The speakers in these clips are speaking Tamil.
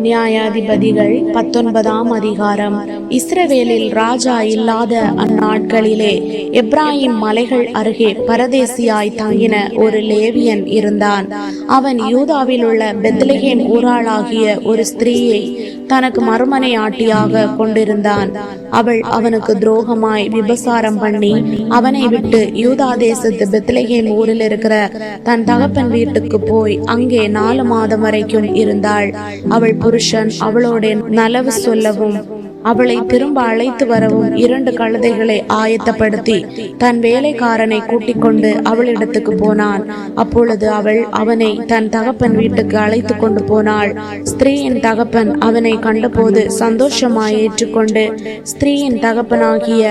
நியாயாதிபதிகள் 19ஆம் அதிகாரம். இஸ்ரவேலில் ராஜா இல்லாத அந்நாட்களிலே எப்ராயிம் மலைகள் அருகே பரதேசியாய் தங்கின ஒரு லேவியன் இருந்தான். அவன் யூதாவில் உள்ள பெத்லெகேம் ஊராளாகிய ஒரு ஸ்திரீயை தனக்கு மறுமனையாட்டியாக கொண்டிருந்தான். அவள் அவனுக்கு துரோகமாய் விபசாரம் பண்ணி அவனை விட்டு யூதா தேசத்து பெத்லெகேம் ஊரில் இருக்கிற தன் தகப்பன் வீட்டுக்கு போய் அங்கே 4 மாதம் வரைக்கும் இருந்தாள். அவள் புருஷன் அவளோட நலவு சொல்லவும் அவளை திரும்ப அழைத்து வரவும் 2 கழுதைகளை ஆயத்தப்படுத்தி தன் வேலைக்காரனை கூட்டிக் கொண்டு அவளிடத்துக்கு போனான். அப்பொழுது அவள் அவனை தன் தகப்பன் வீட்டுக்கு அழைத்து கொண்டு போனாள். ஸ்திரீயின் தகப்பன் அவனை கண்டபோது சந்தோஷமாய் ஏற்றுக்கொண்டு ஸ்திரீயின் தகப்பனாகிய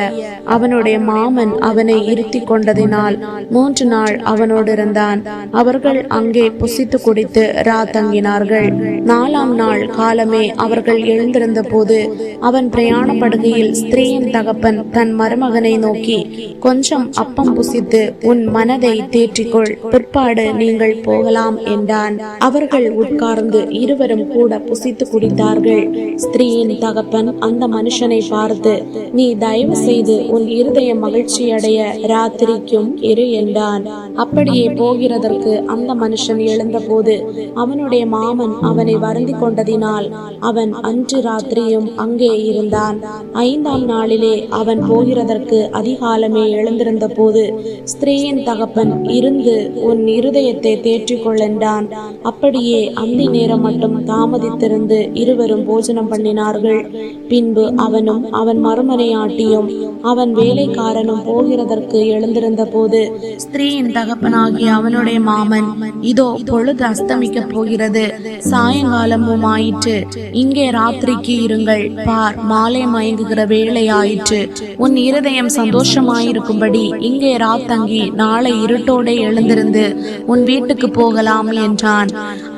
அவனுடைய மாமன் அவனை இருத்தி கொண்டதினால் 3 நாள் அவனோடு இருந்தான். அவர்கள் அங்கே புசித்து குடித்து தங்கினார்கள். 4ஆம் நாள் காலமே அவர்கள் எழுந்திருந்த போது அவன் பிரயாணப்படுகையில் ஸ்திரீயின் தகப்பன் தன் மருமகனை நோக்கி, கொஞ்சம் அப்பம் புசித்து உன் மனதை தேற்றிக்கொள், பிற்பாடு நீங்கள் போகலாம் என்றான். அவர்கள் உட்கார்ந்து இருவரும் கூட புசித்து குடித்தார்கள். ஸ்திரீயின் தகப்பன் அந்த மனுஷனை பார்த்து, நீ தயவு செய்து உன் இருதயம் மகிழ்ச்சியடைய ராத்திரிக்கும் இரு என்றான். அப்படியே போகிறதற்கு அந்த மனுஷன் எழுந்தபோது அவனுடைய மாமன் அவனை வருந்தி கொண்டதினால் அவன் அன்று ராத்திரியும் அங்கே இருந்தான். 5ஆம் நாளிலே அவன் போகிறதற்கு அதிகாலமே எழுந்திருந்த போது ஸ்திரீயின் தகப்பன் இருந்து உன் இருதயத்தை தேற்றிக்கொள் என்றான். அப்படியே அந்த நேரம் மட்டும் தாமதித்திருந்து இருவரும் போஜனம் பண்ணினார்கள். பின்பு அவனும் அவன் மறுமனையாட்டியும் அவன் வேலைக்காரனும் போகிறதற்கு எழுந்திருந்த போது ஸ்திரீயின் தகப்பனாகிய அவனுடைய மாமன், இதோ பொழுது அஸ்தமிக்க போகிறது, சாயங்காலமும் ஆயிற்று, இங்கே ராத்திரிக்கு இருங்கள், பார் மாலை மயங்குகிற வேளை ஆயிற்று, உன் இருதயம் சந்தோஷமாயிருக்கும்படி இங்கே ராத்தங்கி நாளை இருட்டோടെ எழுந்திருந்து உன் வீட்டுக்கு போகலாம் என்றான்.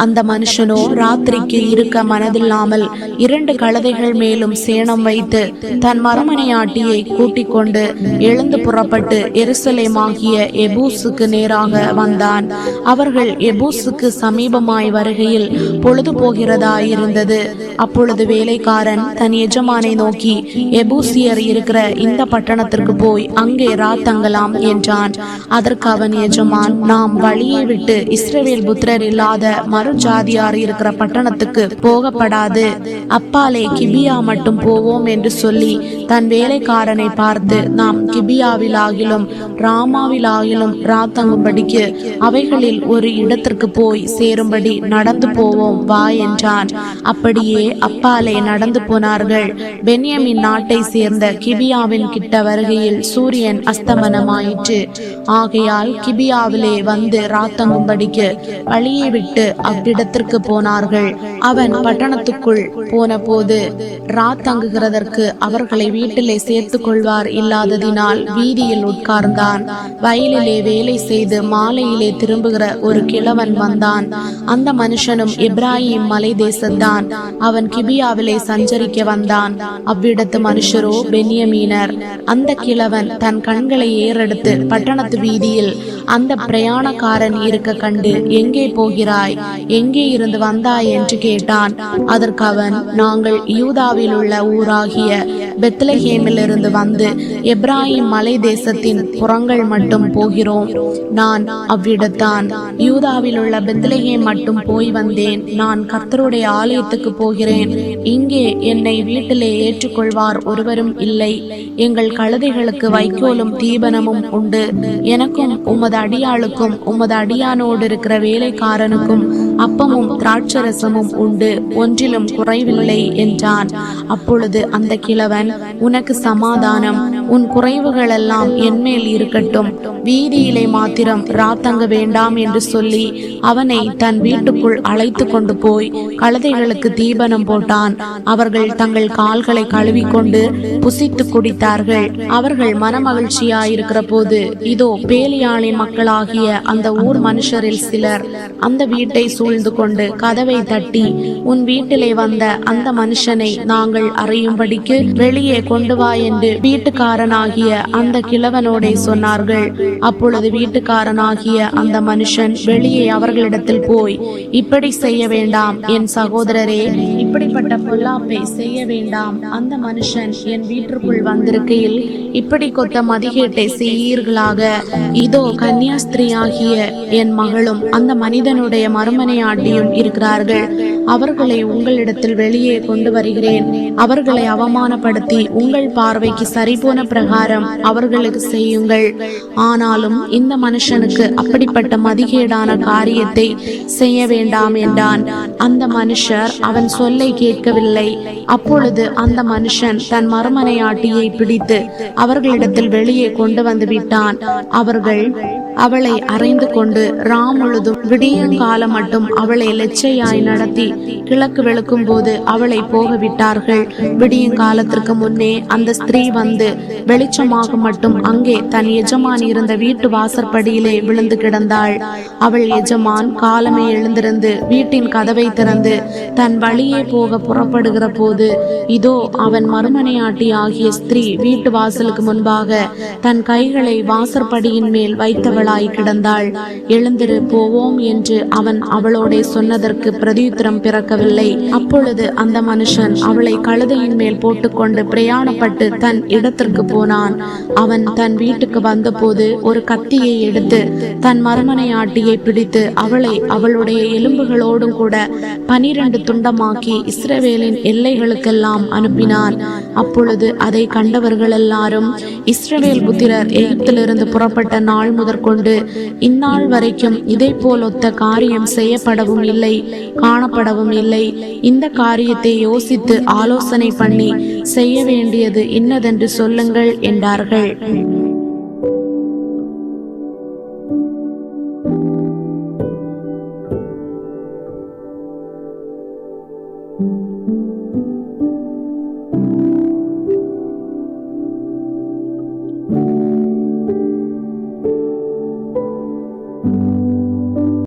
அந்த மனுஷனோ ராத்திரிக்கு இருக்க மனதில்லாமல் 2 கழுதைகள் மேலும் சேணம் வைத்து தன் மறுமனையாட்டியை கூட்டிக் கொண்டு எழுந்து புறப்பட்டு எருசலேமாகிய எபூசுக்கு நேராக வந்தான். அவர்கள் எபூசுக்கு சமீபமாய் வருகையில் பொழுது போகிறதாயிருந்தது. அப்பொழுது வேலைக்காரன் தன் எஜமானை நோக்கி, எபூசியர் இருக்கிற இந்த பட்டணத்திற்கு போய் அங்கே ராத்தங்கலாம் என்றான். அதற்கு அவன் எஜமான், நாம் வழியை விட்டு இஸ்ரவேல் புத்திரர் இல்லாத மறு ஜாதியார் இருக்கிற பட்டணத்துக்கு போகப்படாது, அப்பாலே கிபியா மட்டும் போவோம் என்று சொல்லி தன் வேலைக்காரனை பார்த்து, நாம் கிபியாவிலாகிலும் ராமாவிலாகிலும் ராத்தங்கும்படிக்கு அவைகளில் ஒரு இடத்திற்கு போய் சேரும்படி நடந்து போவோம் வா என்றான். அப்படியே அப்பாலே நடந்து போனார்கள். பென்யமின் நாட்டை சேர்ந்த கிபியாவின் கிட்ட வருகையில் சூரியன் அஸ்தமனமாயிற்று. ஆகையால் கிபியாவிலே வந்து ராத்தங்கும்படிக்கு வழியை விட்டு அவ்விடத்திற்கு போனார்கள். அவன் பட்டணத்துக்குள் போன போது ராத்தங்குகிறதற்கு அவர்களை வீட்டிலே சேர்த்து கொள்வார் இல்லாததினால் வீதியில் உட்கார்ந்தான். வயலிலே வேலை செய்து மாலையிலே திரும்புகிற ஒரு கிழவன் வந்தான். அந்த மனுஷனும் எப்ராயிம் மலை தேசத்தான். அவன் கிபியாவிலே சஞ்சரிக்க வந்தான். அவ்விடத்து மனுஷரோ பென்யமீனர். அந்த கிழவன் தன் கண்களை ஏறெடுத்து பட்டணத்து வீதியில் அந்த பிரயாணக்காரன் இருக்க கண்டு, எங்கே போகிறாய், எங்கே இருந்து வந்தாய் என்று கேட்டான். அதற்கு அவன், நாங்கள் யூதாவில் உள்ள ஊராகிய பெத்லெகேமிலிருந்து வந்து எப்ராயிம் மலை தேசத்தின் புறங்கள் மட்டும் போகிறோம். நான் அவ்விடத்தான். யூதாவில் உள்ள பெத்லெகேம் மட்டும் போய் வந்தேன். நான் கர்த்தருடைய ஆலயத்துக்கு போகிறேன். இங்கே என்னை வீட்டிலே ஏற்றுக்கொள்வார் ஒருவரும் இல்லை. எங்கள் கழுதைகளுக்கு வைக்கோலும் தீபனமும் உண்டு. எனக்கும் உமது அடியாளுக்கும் உமது அடியானோடு இருக்கிற வேலைக்காரனுக்கும் அப்பமும் திராட்சரசமும் உண்டு, ஒன்றிலும் குறைவில்லை என்றான். அப்பொழுது அந்த கிழவன், உனக்கு சமாதானம், உன் குறைவுகள் எல்லாம் என்மேல் இருக்கட்டும், வீதியிலே மாத்திரம் ராத்தங்க வேண்டாம் என்று சொல்லி அவனை தன் வீட்டுக்குள் அழைத்து கொண்டு போய் கழுதைகளுக்கு தீபனம் போட்டான். அவர்கள் தங்கள் கால்களை கழுவிக்கொண்டு புசித்து குடித்தார்கள். அவர்கள் மனமகிழ்ச்சியாயிருக்கிற போது இதோ பேலியாளின் மக்களாகிய அந்த ஊர் மனுஷரில் சிலர் அந்த வீட்டை சூழ்ந்து கொண்டு கதவை தட்டி, உன் வீட்டிலே வந்த அந்த மனுஷனை நாங்கள் அறியும்படிக்கு வெளியே கொண்டு வா என்று வீட்டுக்காரனாகிய அந்த கிழவனோடே சொன்னார்கள். அப்பொழுது வீட்டுக்காரனாகிய அந்த மனுஷன் வெளியே அவர்களிடத்தில் போய், இப்படி செய்ய வேண்டாம் என் சகோதரரே, இப்படிப்பட்ட பொல்லாப்பை செய்ய வேண்டாம். அந்த மனுஷன் என் வீட்டிற்குள் வந்திருக்கையில் இப்படி கொத்த மதிகேட்டை செய்யீர்களாக. இதோ கன்னியாஸ்திரியாகிய என் மகளும் அந்த மனிதனுடைய மறுமனையாட்டியும் இருக்கிறார்கள். அவர்களை உங்களிடத்தில் வெளியே கொண்டு வருகிறேன். அவர்களை அவமானப்படுத்தி உங்கள் பார்வைக்கு சரிபோன பிரகாரம் அவர்களுக்கு செய்யுங்கள். ஆனாலும் இந்த மனுஷனுக்கு அப்படிப்பட்ட மதிகேடான காரியத்தை செய்ய வேண்டாம் என்றான். அந்த மனுஷர் அவன் சொல்லை கேட்கவில்லை. அப்பொழுது அந்த மனுஷன் தன் மறுமனையாட்டியை பிடித்து அவர்களிடத்தில் வெளியே கொண்டு வந்து விட்டான். அவர்கள் அவளை அறைந்து கொண்டு முழுதும் விடியங்காலம் மட்டும் அவளை லெச்சையாய் நடத்தி கிழக்கு வெளுக்கும் போது அவளை போக விட்டார்கள். விடியங்காலத்திற்கு முன்னே அந்த ஸ்திரீ வந்து வெளிச்சமாக மட்டும் அங்கே தன் எஜமான் இருந்த வீட்டு வாசற்படியிலே விழுந்து கிடந்தாள். அவள் எஜமான் காலமே எழுந்திருந்து வீட்டின் கதவை திறந்து தன் வழியே போக புறப்படுகிற போது இதோ அவன் மறுமனையாட்டி ஆகிய ஸ்திரீ வீட்டு வாசலுக்கு முன்பாக தன் கைகளை வாசற்படியின் மேல் வைத்தவளாய் கிடந்தாள். எழுந்திரு, போவோம் என்று அவன் அவளோட சொன்னதற்கு பிரதியுத்தரம் பிறக்கவில்லை. அப்பொழுது அந்த மனுஷன் அவளை கழுதையின் மேல் போட்டுக்கொண்டு பிரயாணப்பட்டு தன் இடத்திற்கு போனான். அவன் தன் வீட்டுக்கு வந்தபோது ஒரு கத்தியை எடுத்து தன் மறுமனையாட்டியை பிடித்து அவளை அவளுடைய எலும்புகளோடும் கூட 12 துண்டமாக்கி இஸ்ரவேலின் எல்லைகளுக்கெல்லாம் அனுப்பினான். அப்பொழுது அதை கண்டவர்கள் எல்லாரும், இஸ்ரவேல் புத்திரர் எகிப்திலிருந்து புறப்பட்ட நாள் முதற்கொண்டு இந்நாள் வரைக்கும் இதை போல் ஒத்த காரியம் செய்யப்படவும் இல்லை, காணப்படவும் இல்லை. இந்த காரியத்தை யோசித்து ஆலோசனை பண்ணி செய்ய வேண்டியது இன்னதென்று சொல்லுங்கள் என்றார்கள்.